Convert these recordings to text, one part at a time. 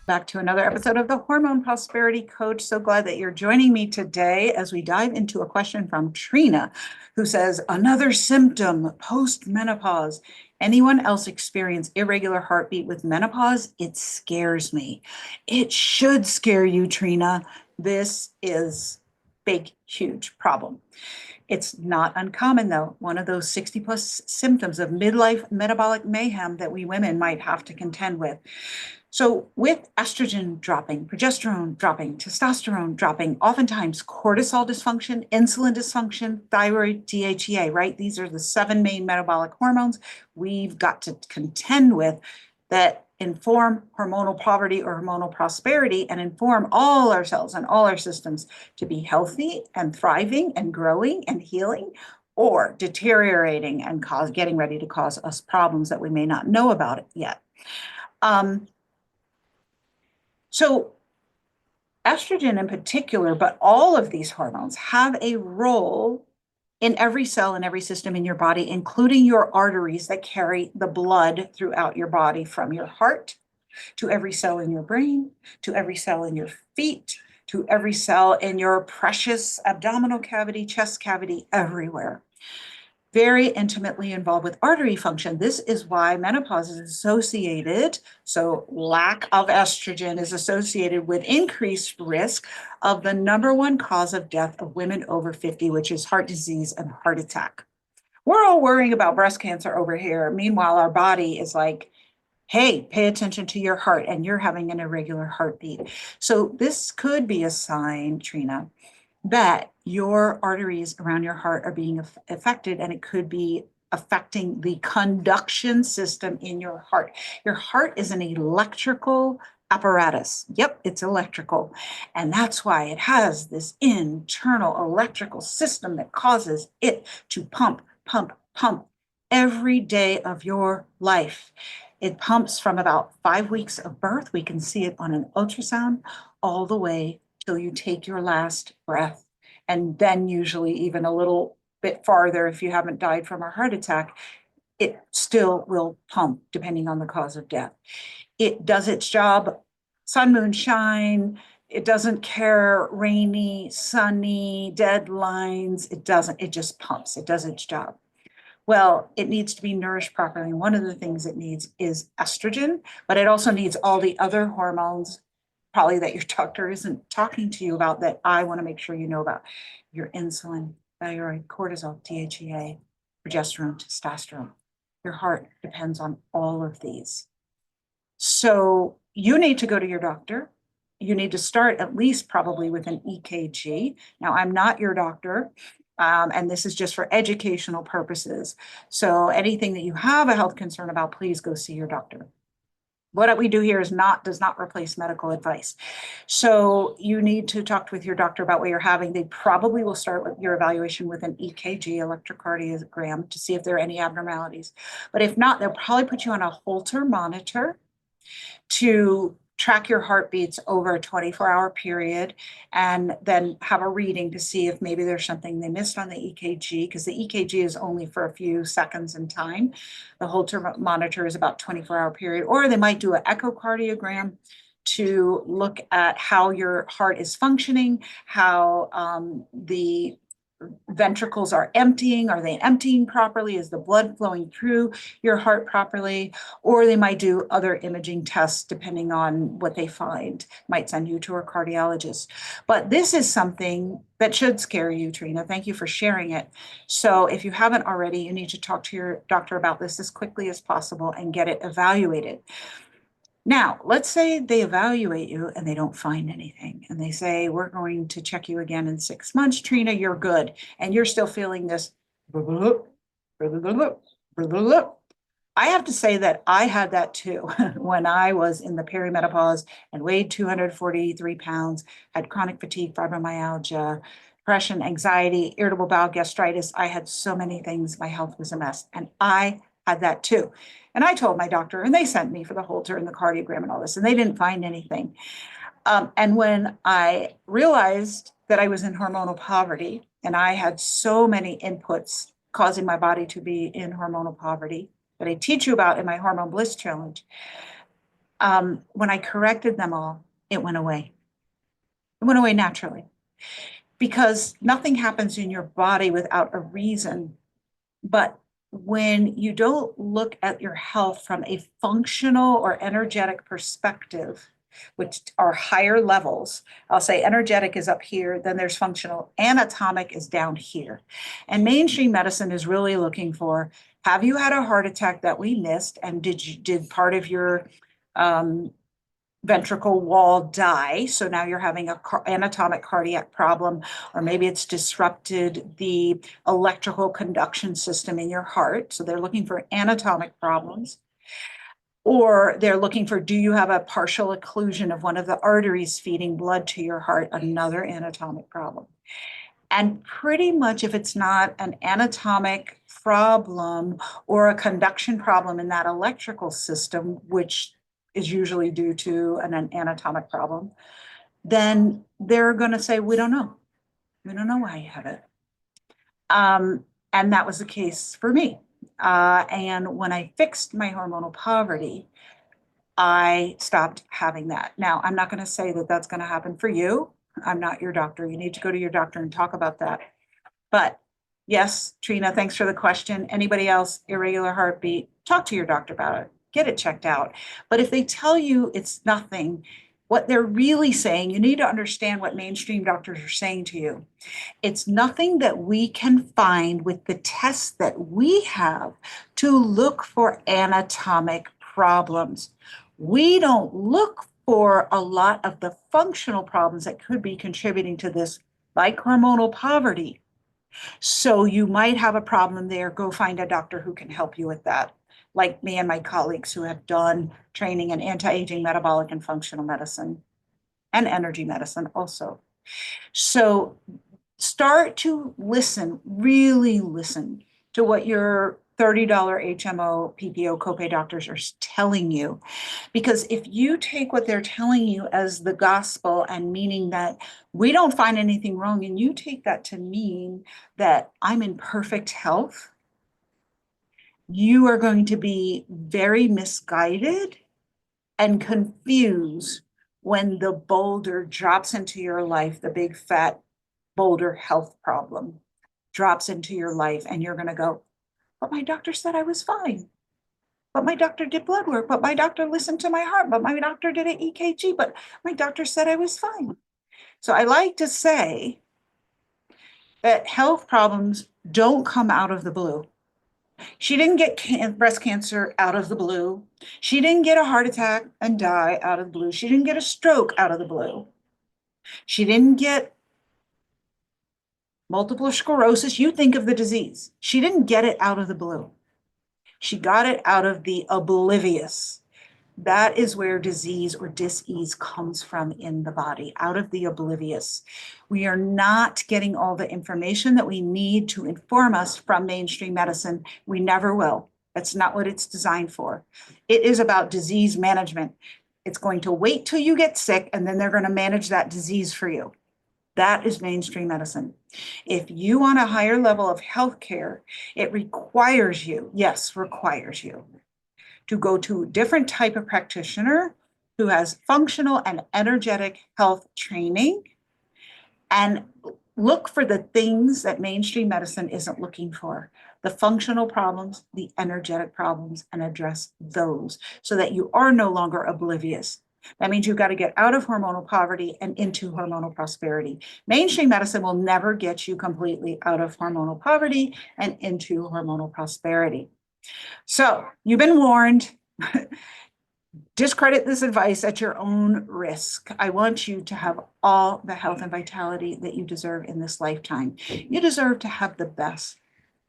Back to another episode of the Hormone Prosperity Coach. So glad that you're joining me today as we dive into a question from Trina, who says, another symptom post-menopause. Anyone else experience irregular heartbeat with menopause? It scares me. It should scare you, Trina. This is big, huge problem. It's not uncommon, though. One of those 60 plus symptoms of midlife metabolic mayhem that we women might have to contend with. So with estrogen dropping, progesterone dropping, testosterone dropping, oftentimes cortisol dysfunction, insulin dysfunction, thyroid, DHEA, right? These are the 7 main metabolic hormones we've got to contend with that inform hormonal poverty or hormonal prosperity and inform all our cells and all our systems to be healthy and thriving and growing and healing, or deteriorating and getting ready to cause us problems that we may not know about it yet. So estrogen in particular, but all of these hormones have a role in every cell and every system in your body, including your arteries that carry the blood throughout your body, from your heart to every cell in your brain, to every cell in your feet, to every cell in your precious abdominal cavity, chest cavity, everywhere. Very intimately involved with artery function. This is why menopause is associated, so lack of estrogen is associated with increased risk of the #1 cause of death of women over 50, which is heart disease and heart attack. We're all worrying about breast cancer over here. Meanwhile, our body is like, hey, pay attention to your heart, and you're having an irregular heartbeat. So this could be a sign, Trina, that your arteries around your heart are being affected, and it could be affecting the conduction system in your heart. Your heart is an electrical apparatus. Yep, it's electrical. And that's why it has this internal electrical system that causes it to pump, pump, pump every day of your life. It pumps from about 5 weeks of birth. We can see it on an ultrasound all the way till you take your last breath. And then usually even a little bit farther, if you haven't died from a heart attack, it still will pump depending on the cause of death. It does its job, sun, moon, shine. It doesn't care, rainy, sunny, deadlines. It doesn't, it just pumps. It does its job. Well, it needs to be nourished properly. One of the things it needs is estrogen, but it also needs all the other hormones probably that your doctor isn't talking to you about that I want to make sure you know about. Your insulin, thyroid, cortisol, DHEA, progesterone, testosterone. Your heart depends on all of these. So you need to go to your doctor. You need to start at least probably with an EKG. Now, I'm not your doctor. And this is just for educational purposes. So anything that you have a health concern about, please go see your doctor. What we do here does not replace medical advice. So you need to talk with your doctor about what you're having. They probably will start with your evaluation with an EKG, electrocardiogram, to see if there are any abnormalities. But if not, they'll probably put you on a Holter monitor to track your heartbeats over a 24-hour period, and then have a reading to see if maybe there's something they missed on the EKG, because the EKG is only for a few seconds in time. The Holter monitor is about 24-hour period, or they might do an echocardiogram to look at how your heart is functioning, how the ventricles are emptying. Are they emptying properly? Is the blood flowing through your heart properly? Or they might do other imaging tests depending on what they find. Might send you to a cardiologist. But this is something that should scare you, Trina. Thank you for sharing it. So if you haven't already, you need to talk to your doctor about this as quickly as possible and get it evaluated. Now, let's say they evaluate you and they don't find anything, and they say, we're going to check you again in 6 months, Trina, you're good. And you're still feeling this. I have to say that I had that too when I was in the perimenopause and weighed 243 pounds, had chronic fatigue, fibromyalgia, depression, anxiety, irritable bowel, gastritis. I had so many things. My health was a mess. And I had that too. And I told my doctor, and they sent me for the Holter and the cardiogram and all this, and they didn't find anything. And when I realized that I was in hormonal poverty and I had so many inputs causing my body to be in hormonal poverty that I teach you about in my Hormone Bliss Challenge, When I corrected them all, it went away. It went away naturally because nothing happens in your body without a reason. But when you don't look at your health from a functional or energetic perspective, which are higher levels, I'll say energetic is up here, then there's functional, anatomic is down here. And mainstream medicine is really looking for, have you had a heart attack that we missed? And did part of your ventricle wall die? So now you're having a anatomic cardiac problem, or maybe it's disrupted the electrical conduction system in your heart. So they're looking for anatomic problems. Or they're looking for, do you have a partial occlusion of one of the arteries feeding blood to your heart? Another anatomic problem. And pretty much if it's not an anatomic problem or a conduction problem in that electrical system, which is usually due to an anatomic problem, then they're going to say, we don't know. We don't know why you have it. And that was the case for me. And when I fixed my hormonal poverty, I stopped having that. Now, I'm not going to say that that's going to happen for you. I'm not your doctor. You need to go to your doctor and talk about that. But yes, Trina, thanks for the question. Anybody else, irregular heartbeat, talk to your doctor about it. Get it checked out. But if they tell you it's nothing, what they're really saying, you need to understand what mainstream doctors are saying to you. It's nothing that we can find with the tests that we have to look for anatomic problems. We don't look for a lot of the functional problems that could be contributing to this, like hormonal poverty. So you might have a problem there. Go find a doctor who can help you with that, like me and my colleagues who have done training in anti-aging, metabolic, and functional medicine, and energy medicine also. So start to listen, really listen to what your $30 HMO, PPO copay doctors are telling you. Because if you take what they're telling you as the gospel and meaning that we don't find anything wrong, and you take that to mean that I'm in perfect health, you are going to be very misguided and confused when the boulder drops into your life, the big fat boulder health problem drops into your life, and you're going to go, but my doctor said I was fine. But my doctor did blood work. But my doctor listened to my heart. But my doctor did an EKG. But my doctor said I was fine. So I like to say that health problems don't come out of the blue. She didn't get breast cancer out of the blue. She didn't get a heart attack and die out of the blue. She didn't get a stroke out of the blue. She didn't get multiple sclerosis. You think of the disease. She didn't get it out of the blue. She got it out of the oblivious. That is where disease or dis-ease comes from in the body, out of the oblivious. We are not getting all the information that we need to inform us from mainstream medicine. We never will. That's not what it's designed for. It is about disease management. It's going to wait till you get sick, and then they're going to manage that disease for you. That is mainstream medicine. If you want a higher level of healthcare, it requires you, yes, requires you to go to a different type of practitioner who has functional and energetic health training and look for the things that mainstream medicine isn't looking for, the functional problems, the energetic problems, and address those so that you are no longer oblivious. That means you've got to get out of hormonal poverty and into hormonal prosperity. Mainstream medicine will never get you completely out of hormonal poverty and into hormonal prosperity. So you've been warned. Discredit this advice at your own risk. I want you to have all the health and vitality that you deserve in this lifetime. You deserve to have the best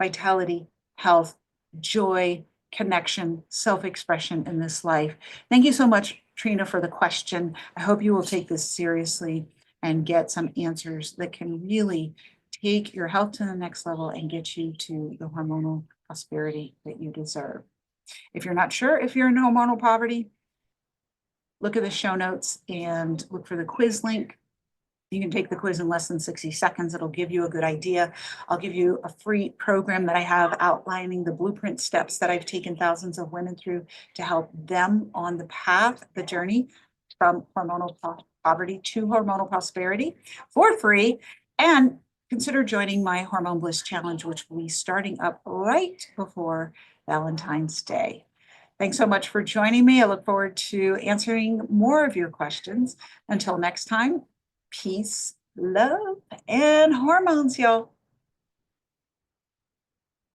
vitality, health, joy, connection, self-expression in this life. Thank you so much, Trina, for the question. I hope you will take this seriously and get some answers that can really take your health to the next level and get you to the hormonal prosperity that you deserve. If you're not sure if you're in hormonal poverty, look at the show notes and look for the quiz link. You can take the quiz in less than 60 seconds. It'll give you a good idea. I'll give you a free program that I have outlining the blueprint steps that I've taken thousands of women through to help them on the path, the journey from hormonal poverty to hormonal prosperity for free. And consider joining my Hormone Bliss Challenge, which will be starting up right before Valentine's Day. Thanks so much for joining me. I look forward to answering more of your questions. Until next time, peace, love, and hormones, y'all.